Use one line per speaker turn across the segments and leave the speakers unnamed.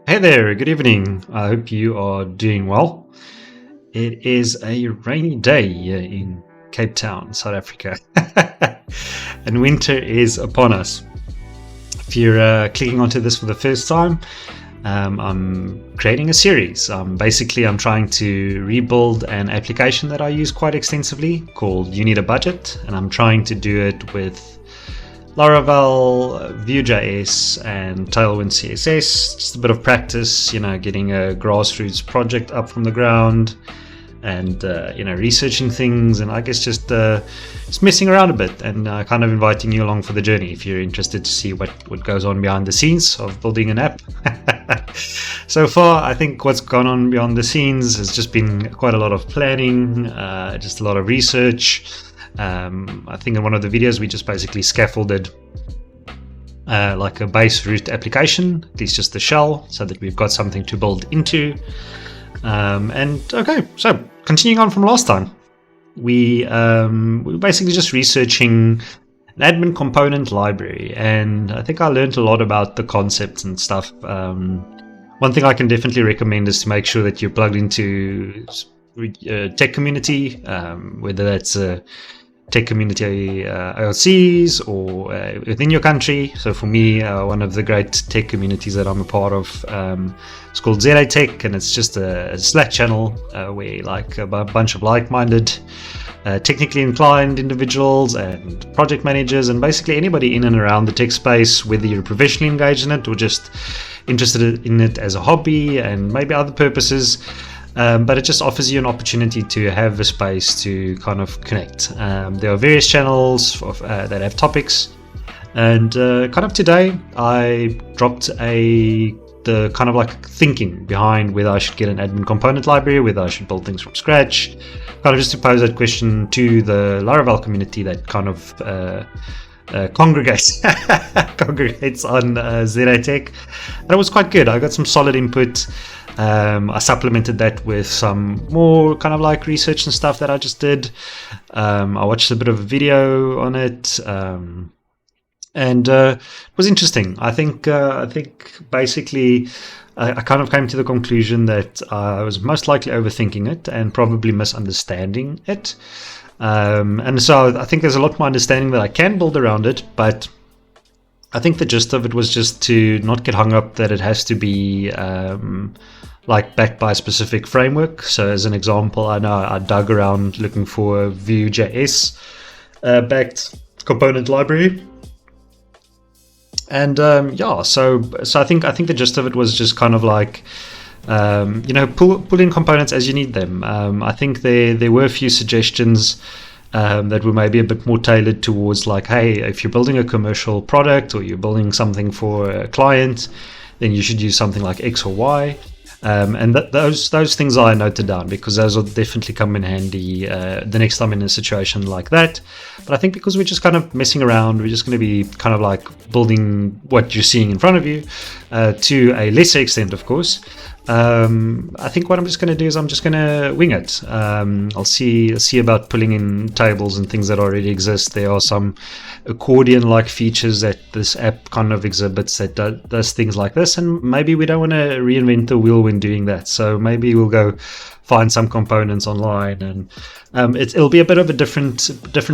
Hey there, good evening. I hope you are doing well. It is a rainy day here in Cape Town, South Africa, and winter is upon us. If you're clicking onto this for the first time, I'm creating a series. I'm trying to rebuild an application that I use quite extensively called You Need a Budget, and I'm trying to do it with Laravel, Vue.js, and Tailwind CSS. Just a bit of practice, getting a grassroots project up from the ground, and researching things, and I guess just messing around a bit, and kind of inviting you along for the journey if you're interested to see what goes on behind the scenes of building an app. So far, I think what's gone on beyond the scenes has just been quite a lot of planning, just a lot of research. I think in one of the videos we just basically scaffolded like a base root application, at least just the shell, so that we've got something to build into. Okay, so continuing on from last time, we were basically just researching an admin component library, and I think I learned a lot about the concepts and stuff. One thing I can definitely recommend is to make sure that you're plugged into tech community, whether that's tech community ILCs or within your country. So for me, one of the great tech communities that I'm a part of is called Vite Tech, and it's just a Slack channel where like a bunch of like-minded technically inclined individuals and project managers and basically anybody in and around the tech space, whether you're professionally engaged in it or just interested in it as a hobby and maybe other purposes. But it just offers you an opportunity to have a space to kind of connect. There are various channels that have topics, and kind of today I dropped the kind of like thinking behind whether I should get an admin component library, whether I should build things from scratch, kind of just to pose that question to the Laravel community that kind of congregates on ZA Tech. And it was quite good. I got some solid input. I supplemented that with some more kind of like research and stuff that I just did. I watched a bit of a video on it, and it was interesting. I think basically I kind of came to the conclusion that I was most likely overthinking it and probably misunderstanding it. And so I think there's a lot more understanding that I can build around it, but I think the gist of it was just to not get hung up that it has to be like backed by a specific framework. So as an example, I know I dug around looking for a Vue.js backed component library. And so I think the gist of it was just kind of like pull in components as you need them. I think there were a few suggestions that were maybe a bit more tailored towards like, hey, if you're building a commercial product or you're building something for a client, then you should use something like X or Y. And those things I noted down because those will definitely come in handy the next time in a situation like that. But I think because we're just kind of messing around, we're just going to be kind of like building what you're seeing in front of you to a lesser extent, of course. I think what I'm just going to do is I'm just going to wing it. I'll see about pulling in tables and things that already exist. There are some accordion-like features that this app kind of exhibits that does things like this, and maybe we don't want to reinvent the wheel when doing that. So maybe we'll go find some components online, and it'll be a bit of a different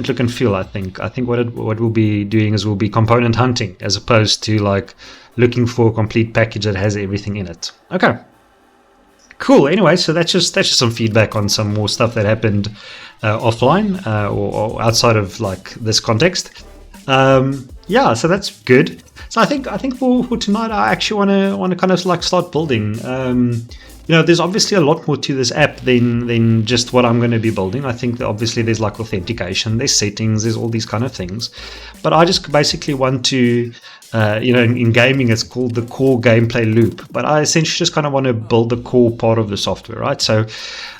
look and feel. I think what we'll be doing is we'll be component hunting as opposed to like looking for a complete package that has everything in it. Okay. Cool. Anyway, so that's just some feedback on some more stuff that happened offline or outside of like this context. So that's good. So I think for tonight, I actually want to kind of like start building. There's obviously a lot more to this app than just what I'm going to be building. I think that obviously there's like authentication, there's settings, there's all these kind of things. But I just basically want to, in gaming, it's called the core gameplay loop. But I essentially just kind of want to build the core part of the software, right? So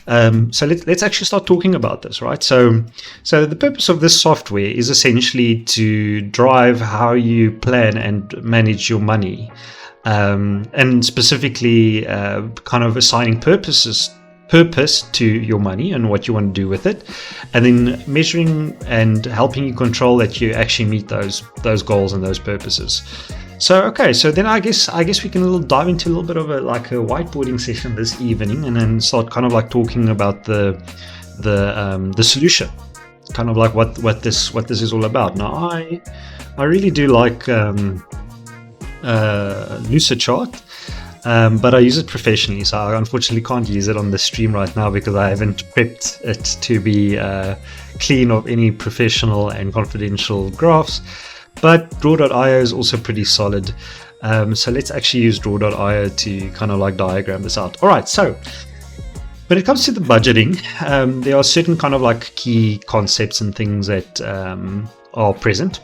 let's actually start talking about this, right? So the purpose of this software is essentially to drive how you plan and manage your money. And specifically kind of assigning purpose to your money and what you want to do with it, and then measuring and helping you control that you actually meet those goals and those purposes. So okay, so then I guess we can dive into a little bit of a whiteboarding session this evening, and then start kind of like talking about the solution, kind of like what this is all about. Now I really do like Lucidchart, but I use it professionally, so I unfortunately can't use it on the stream right now because I haven't prepped it to be clean of any professional and confidential graphs. But Draw.io is also pretty solid, so let's actually use Draw.io to kind of like diagram this out. All right, so when it comes to the budgeting, there are certain kind of like key concepts and things that are present,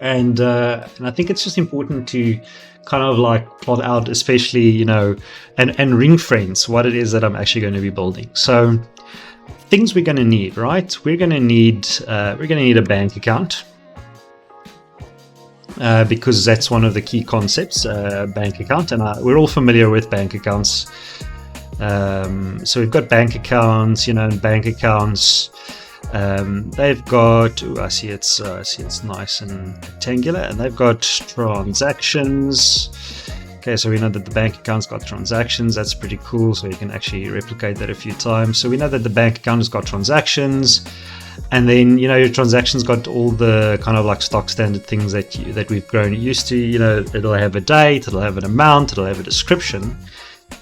and I think it's just important to kind of like plot out, especially and ring fence what it is that I'm actually going to be building. So things we're going to need, right? We're going to need a bank account. Because that's one of the key concepts, bank account, and we're all familiar with bank accounts. So we've got bank accounts, and bank accounts, they've got, I see it's nice and rectangular, and they've got transactions. Okay, so we know that the bank account's got transactions. That's pretty cool. So you can actually replicate that a few times. So we know that the bank account has got transactions. And then, your transactions got all the kind of like stock standard things that we've grown used to. It'll have a date, it'll have an amount, it'll have a description.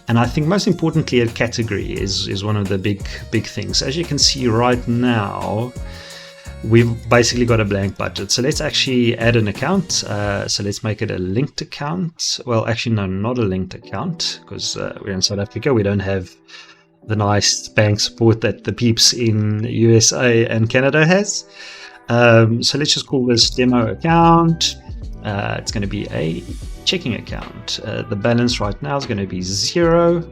And I think most importantly, a category is one of the big things. As you can see right now, we've basically got a blank budget. So let's actually add an account. So let's make it a linked account. Well, actually, no, not a linked account, because we're in South Africa. We don't have the nice bank support that the peeps in USA and Canada has. So let's just call this demo account. It's going to be a checking account. The balance right now is going to be 0,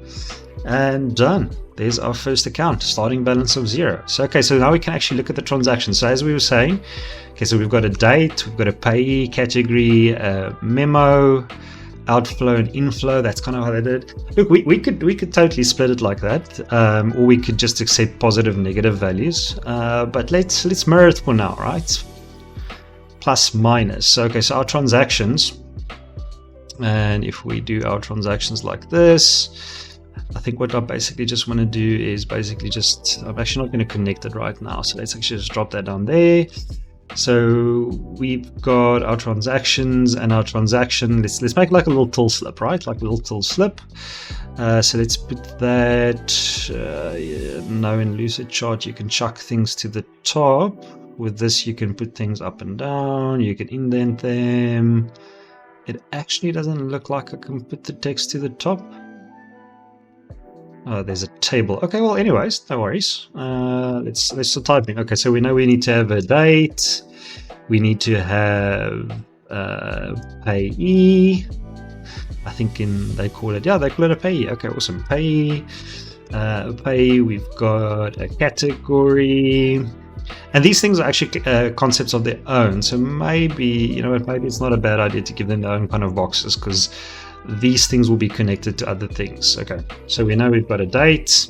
and done. There's our first account, starting balance of 0. So okay, so now we can actually look at the transaction. So as we were saying, okay, so we've got a date, we've got a payee category, memo, outflow and inflow. That's kind of how they did it. Look, we could totally split it like that, or we could just accept positive and negative values, but let's mirror it for now, right? Plus minus. So okay, so our transactions, and if we do our transactions like this, I think what I basically just want to do is I'm actually not going to connect it right now, so let's actually just drop that down there. So we've got our transactions, and our transaction, let's make like a little till slip, right? Like a little till slip. So let's put that, now in Lucidchart you can chuck things to the top. With this you can put things up and down, you can indent them. It actually doesn't look like I can put the text to the top. Oh, there's a table. Okay, well, anyways, no worries. Let's start typing. Okay, so we know we need to have a date. We need to have payee. I think they call it a payee. Okay, awesome. Payee. Payee. We've got a category. And these things are actually concepts of their own. So maybe, maybe it's not a bad idea to give them their own kind of boxes, because these things will be connected to other things. Okay, so we know we've got a date,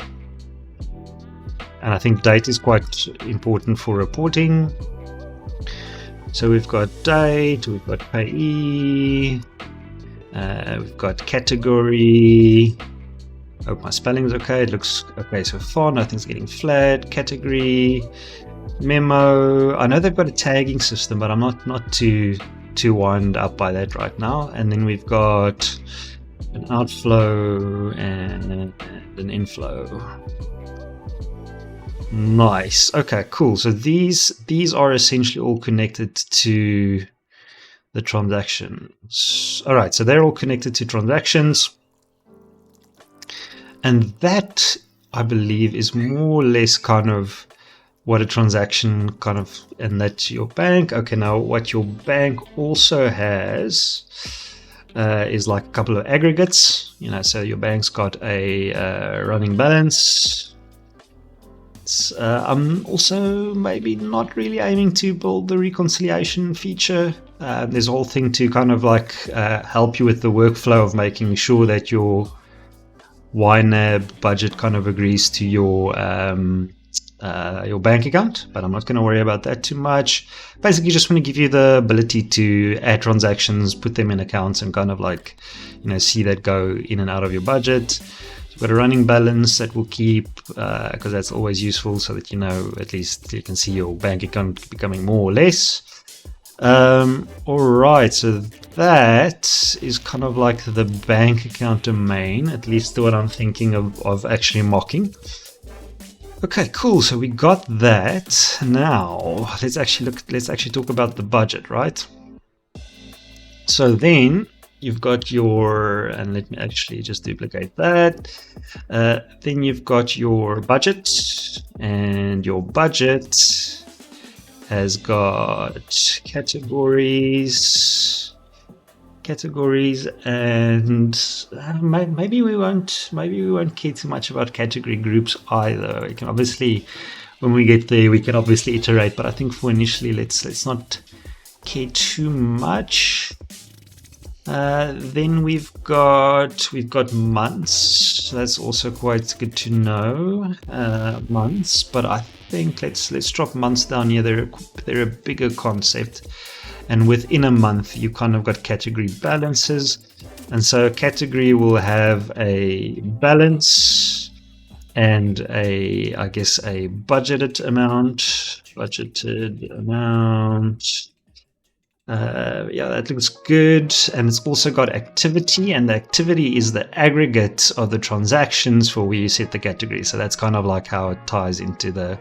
and I think date is quite important for reporting. So we've got date, we've got payee, we've got category. Hope my spelling is okay. It looks okay so far. Nothing's getting flat. Category, memo. I know they've got a tagging system, but I'm not too wound up by that right now. And then we've got an outflow and an inflow. Nice. Okay, cool. So these are essentially all connected to the transactions. All right, so they're all connected to transactions. And that, I believe, is more or less kind of what a transaction kind of, and that's your bank. Okay, now what your bank also has is like a couple of aggregates. So your bank's got a running balance. I'm also maybe not really aiming to build the reconciliation feature. There's a whole thing to kind of like help you with the workflow of making sure that your YNAB budget kind of agrees to your your bank account, but I'm not going to worry about that too much. Basically, just want to give you the ability to add transactions, put them in accounts, and kind of like, see that go in and out of your budget. You've got a running balance that we'll keep, because that's always useful, so that at least you can see your bank account becoming more or less. All right, so that is kind of like the bank account domain, at least what I'm thinking of actually mocking. Okay, cool. So we got that. Now let's actually talk about the budget, right? So then you've got and let me actually just duplicate that. Then you've got your budget, and your budget has got categories, and maybe we won't care too much about category groups either. We can obviously, when we get there, we can obviously iterate, but I think for initially, let's not care too much. Then we've got months. That's also quite good to know, months. But I think let's drop months down here. They're a bigger concept, and within a month you kind of got category balances, and so a category will have a balance and a budgeted amount. Yeah, that looks good. And it's also got activity, and the activity is the aggregate of the transactions for where you set the category. So that's kind of like how it ties into the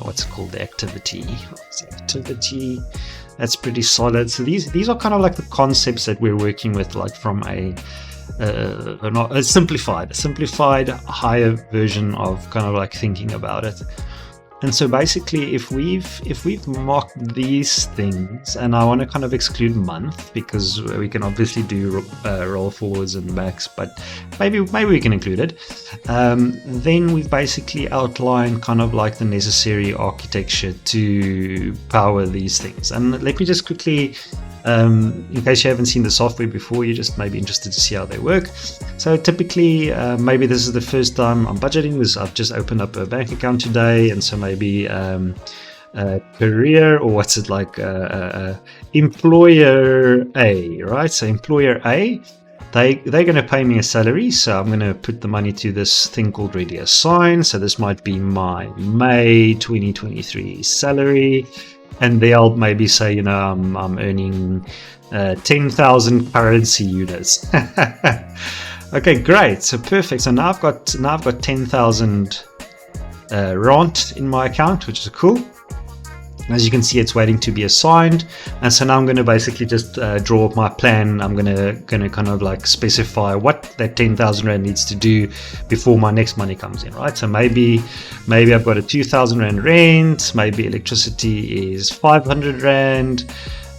what's called the activity. That's pretty solid. So these are kind of like the concepts that we're working with, like from a simplified higher version of kind of like thinking about it. And so basically, if we've mocked these things, and I want to kind of exclude month, because we can obviously do roll forwards and backs, but maybe we can include it. Then we've basically outlined kind of like the necessary architecture to power these things. And let me just quickly, in case you haven't seen the software before, you're just maybe interested to see how they work. So typically, maybe this is the first time I'm budgeting this. I've just opened up a bank account today, and so maybe career, or what's it like, employer A, right? So employer A, they're going to pay me a salary, so I'm going to put the money to this thing called ready assign. So this might be my May 2023 salary. And they'll maybe say, I'm earning 10,000 currency units. Okay, great. So perfect. So now I've got 10,000 rand in my account, which is cool. As you can see, it's waiting to be assigned. And so now I'm going to basically just draw up my plan. I'm going to kind of like specify what that 10,000 rand needs to do before my next money comes in, right? So maybe I've got a 2,000 rand rent. Maybe electricity is 500 rand.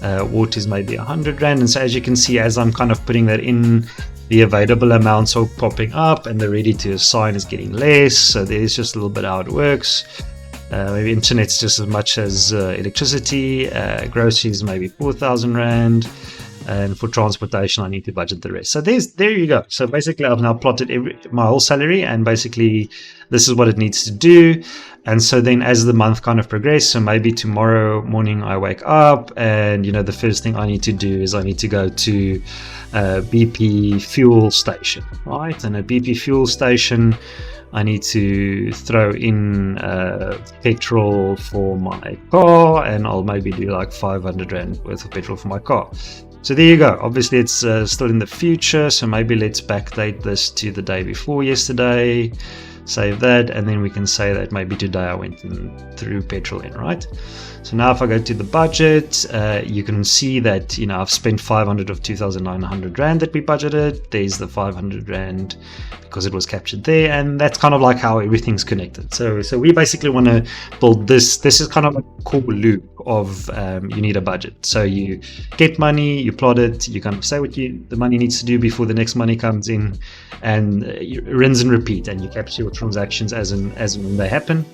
Water is maybe 100 rand. And so as you can see, as I'm kind of putting that in, the available amounts are popping up, and the ready to assign is getting less. So there's just a little bit how it works. Maybe internet's just as much as electricity. Groceries maybe 4,000 rand, and for transportation I need to budget the rest. So there you go. So basically I've now plotted my whole salary, and basically this is what it needs to do. And so then as the month kind of progresses, so maybe tomorrow morning I wake up, and the first thing I need to do is I need to go to BP fuel station, right? And a BP fuel station, I need to throw in petrol for my car, and I'll maybe do like 500 rand worth of petrol for my car. So there you go. Obviously it's still in the future, so maybe let's backdate this to the day before yesterday. Save that, and then we can say that maybe today I went and threw petrol in, right? So now if I go to the budget, you can see that I've spent 500 of 2,900 rand that we budgeted. There's the 500 rand because it was captured there, and that's kind of like how everything's connected. So we basically want to build this. This is kind of a cool loop of you need a budget. So you get money, you plot it, you kind of say what the money needs to do before the next money comes in, and you rinse and repeat, and you capture your transactions as and when they happen.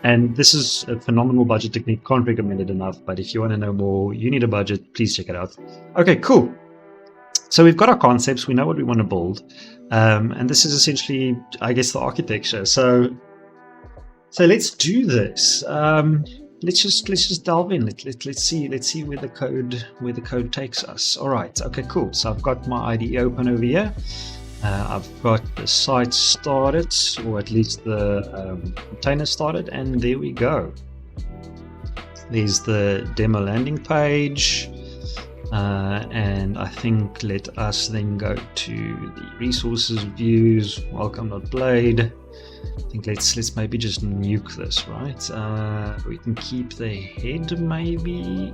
And this is a phenomenal budget technique. Can't recommend it enough. But if you want to know more, you need a budget, please check it out. Okay, cool. So we've got our concepts. We know what we want to build. And this is essentially, I guess, the architecture. So So let's do this. Let's just delve in. Let's see where the code takes us. All right. Okay. Cool. So I've got my IDE open over here. I've got the site started, or at least the container started, and there we go. There's the demo landing page. And I think let us then go to the resources views. Welcome.blade. I think let's maybe just nuke this, right? We can keep the head maybe,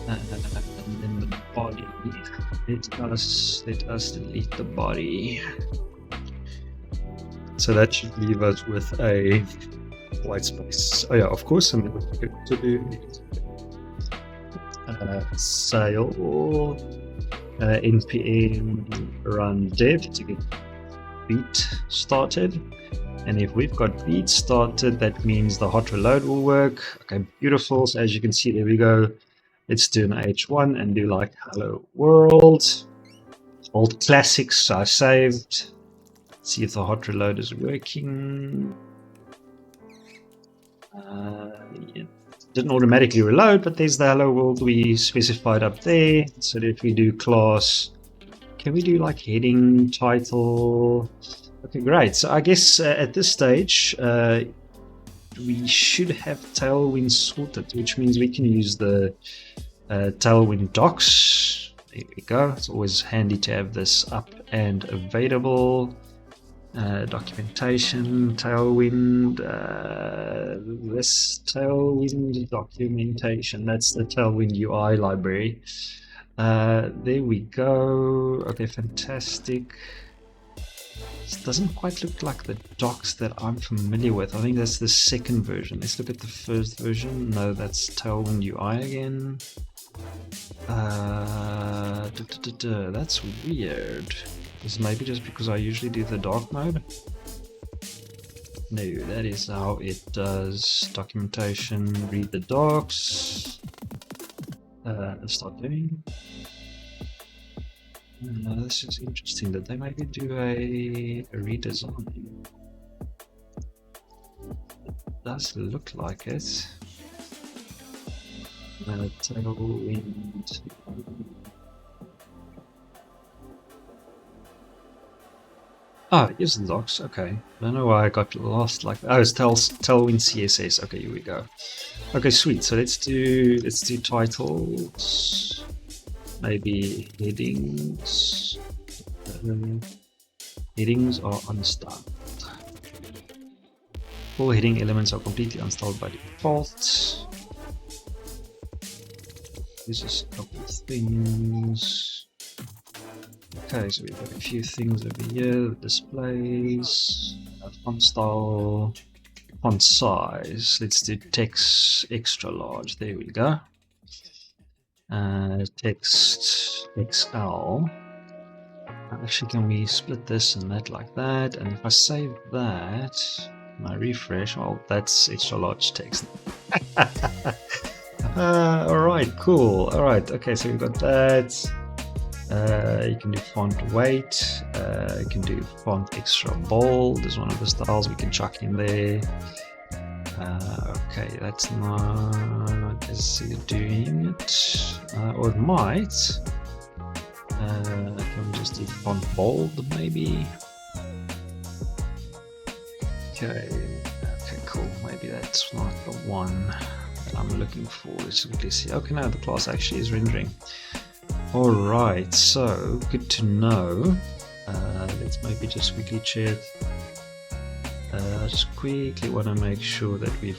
and then the body. Let us delete the body. So that should leave us with a white space. Oh yeah, of course. I'm going to do sale npm run dev to get Vite started. And if we've got Vite started, that means the hot reload will work. Okay, beautiful. So as you can see, there we go. Let's do an H1 and do like hello world. Old classics I saved. See if the hot reload is working. Yeah. Didn't automatically reload, but there's the hello world we specified up there. So if we do class, can we do like heading, title? Okay, great. So I guess at this stage, we should have Tailwind sorted, which means we can use the Tailwind docs. There we go. It's always handy to have this up and available. Documentation, Tailwind, this Tailwind documentation, that's the Tailwind UI library. There we go. Okay, fantastic. This doesn't quite look like the docs that I'm familiar with. I think that's the second version. Let's look at the first version. No, that's Tailwind UI again. That's weird. Is maybe just because I usually do the dark mode? No, that is how it does. Documentation, read the docs. Let's start doing. This is interesting that they maybe do a redesign. It does look like it. Tailwind. Ah, here's the docs. Okay, I don't know why I got lost like that. Oh, it's Tailwind CSS. Okay, here we go. Okay, sweet. So let's do titles, maybe headings. Headings are unstyled. All heading elements are completely unstyled by default. This is a couple of things. Okay, so we've got a few things over here. Displays, font style, font size. Let's do text extra large. There we go. Text XL. Actually, can we split this and that like that? And if I save that, and I refresh, well, that's extra large text. Alright, cool. Alright, okay, so we've got that. You can do font weight, you can do font extra bold is one of the styles we can chuck in there. Okay, that's not as it doing it, or it might. Can we just do font bold maybe? Okay, cool. Maybe that's not the one that I'm looking for. Let's quickly see. Okay, now the class actually is rendering. Alright, so good to know. Let's maybe just quickly check. I just quickly want to make sure that we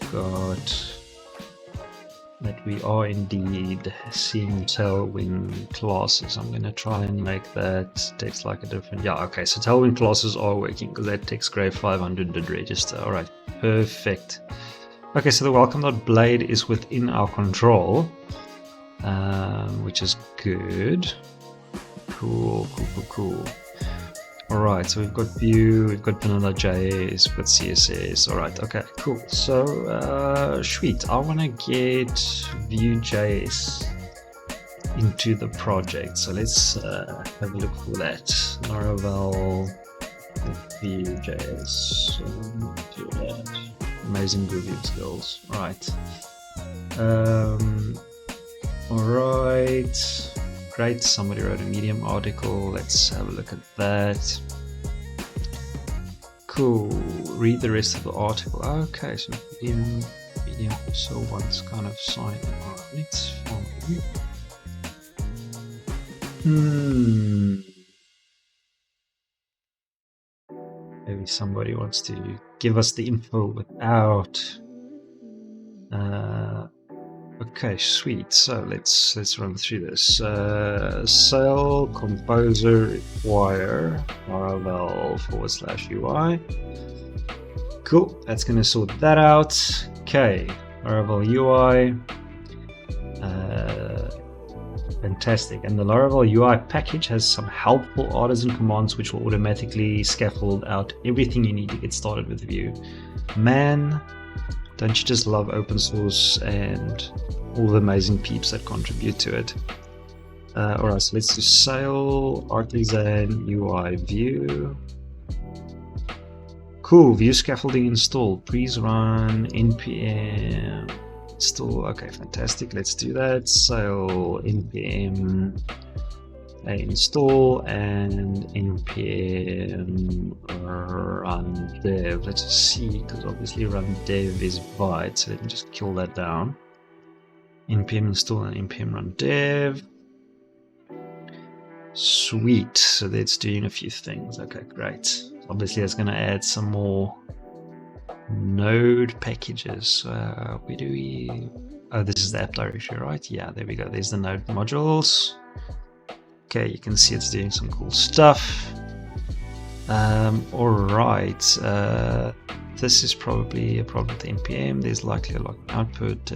are indeed seeing Tailwind classes. I'm going to try and make that text like a different. Yeah, okay, so Tailwind classes are working because that text grade 500 did register. Alright, perfect. Okay, so the welcome.blade is within our control. Which is good. Cool. Alright, so we've got Vue, we've got vanilla.js, we've got CSS. Alright, okay, cool. So, sweet. I want to get Vue.js into the project. So let's have a look for that. Laravel Vue.js. Amazing Groovy skills. Right. Alright. Great. Somebody wrote a Medium article. Let's have a look at that. Cool. Read the rest of the article. Okay, so Medium so one's kind of sign. Alright. Maybe somebody wants to give us the info without. Okay, sweet. So let's run through this. Cell composer require Laravel /UI. Cool. That's going to sort that out. Okay, Laravel UI. Fantastic. And the Laravel UI package has some helpful artisan commands which will automatically scaffold out everything you need to get started with Vue. Man, don't you just love open source and all the amazing peeps that contribute to it? Alright, so let's do Sail, Artisan, UI, Vue. Cool, Vue scaffolding installed. Please run npm install. Okay, fantastic. Let's do that. Sail npm install and npm run dev. Let's just see, because obviously run dev is Vite, so let me just kill that down. Npm install and npm run dev. Sweet. So that's doing a few things. Okay, great. Obviously it's going to add some more node packages. Where do we... Oh, this is the app directory, right? Yeah, there we go. There's the node modules. Okay, you can see it's doing some cool stuff. Alright. This is probably a problem with npm. There's likely a login output.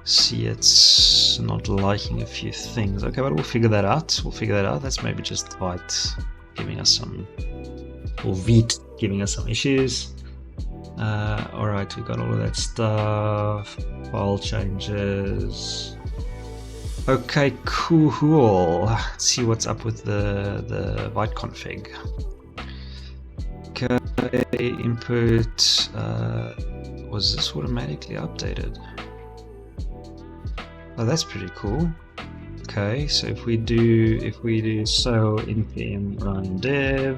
See, it's not liking a few things. Okay, but we'll figure that out. That's maybe just Vite giving us some, or Vite giving us some issues. Alright, we got all of that stuff. File changes. Okay, cool. Let's see what's up with the Vite config. Okay, input. Was this automatically updated? Oh, that's pretty cool. Okay, so if we do so npm run dev,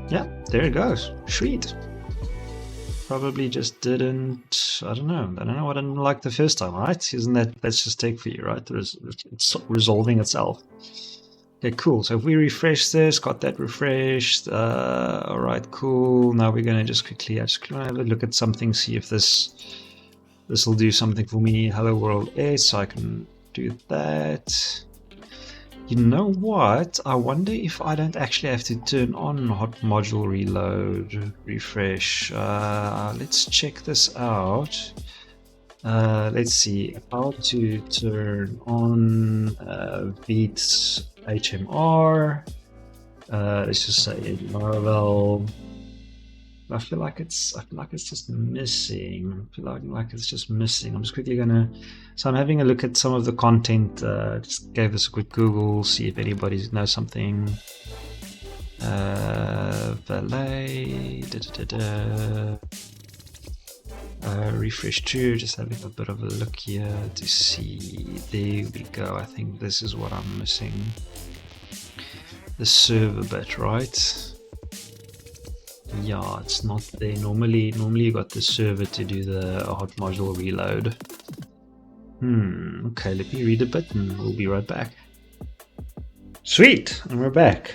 yeah, there it goes. Sweet. Probably just didn't. I don't know what I didn't like the first time, right? Isn't that, that's just take for you, right? It's resolving itself. Okay, cool. So if we refresh this, got that refreshed. All right, cool. Now we're gonna just quickly have a look at something, see if this will do something for me. Hello world S, so I can do that. You know what? I wonder if I don't actually have to turn on hot module reload, refresh. Let's check this out. Let's see. If I were to turn on Vite HMR, let's just say Laravel. I feel like it's just missing. I'm just quickly gonna. So I'm having a look at some of the content. Just gave this a quick Google, see if anybody knows something. Valet. Refresh to. Just having a bit of a look here to see. There we go. I think this is what I'm missing. The server bit, right? Yeah, it's not there. Normally you got the server to do the hot module reload. Okay, let me read a bit and we'll be right back. Sweet, and we're back.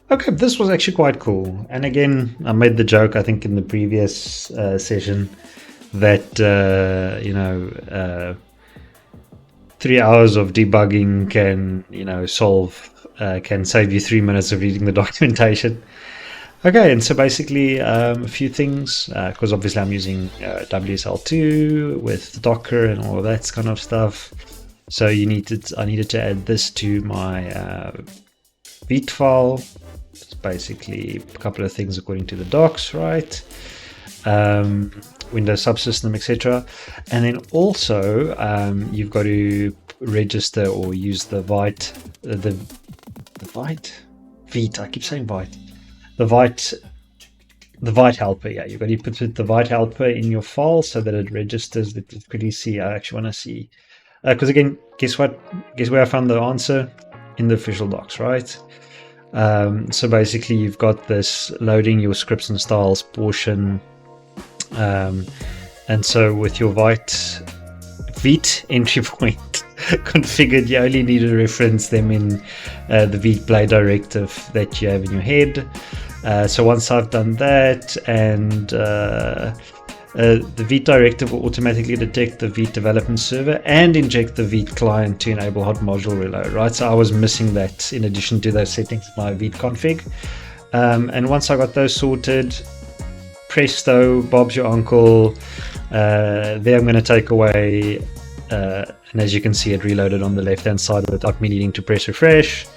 Okay, this was actually quite cool. And again, I made the joke, I think, in the previous session that, 3 hours of debugging can, can save you 3 minutes of reading the documentation. Okay, and so basically a few things, because obviously I'm using WSL2 with Docker and all of that kind of stuff. So I needed to add this to my Vite file. It's basically a couple of things according to the docs, right? Windows subsystem, etc. And then also you've got to register or use the Vite, the Vite? Vite, I keep saying Vite. The Vite, the Vite helper, yeah. You've got to put the Vite helper in your file so that it registers. Let's quickly see. I actually want to see. Because again, guess what? Guess where I found the answer? In the official docs, right? So basically, you've got this loading your scripts and styles portion. And so with your Vite entry point configured, you only need to reference them in the Vite play directive that you have in your head. So once I've done that, and the Vite directive will automatically detect the Vite development server and inject the Vite client to enable hot module reload, right? So I was missing that in addition to those settings in my Vite config. And once I got those sorted, presto, Bob's your uncle. There I'm going to take away, and as you can see, it reloaded on the left hand side without me needing to press refresh.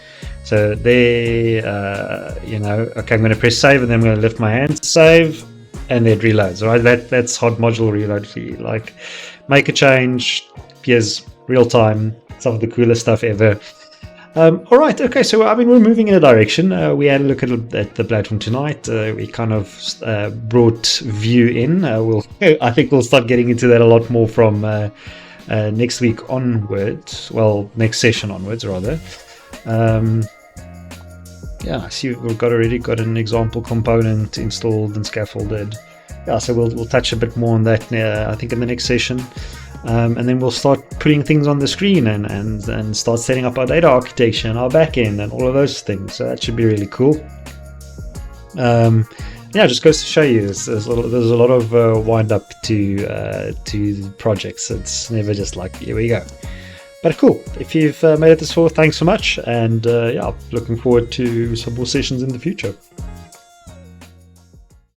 So there, okay, I'm going to press save, and then I'm going to lift my hand, save, and it reloads. Right, that's hot module reload for you. Like, make a change, appears real time, some of the coolest stuff ever. All right, okay, so I mean, we're moving in a direction. We had a look at the platform tonight. We kind of brought Vue in. I think we'll start getting into that a lot more from next week onwards. Well, next session onwards, rather. Yeah, I see we've already got an example component installed and scaffolded. Yeah, so we'll touch a bit more on that. I think in the next session. And then we'll start putting things on the screen and start setting up our data architecture and our backend and all of those things. So that should be really cool. Yeah, just goes to show you there's a lot of wind up to the projects. It's never just like, here we go. But cool. If you've made it this far, thanks so much. And yeah, looking forward to some more sessions in the future.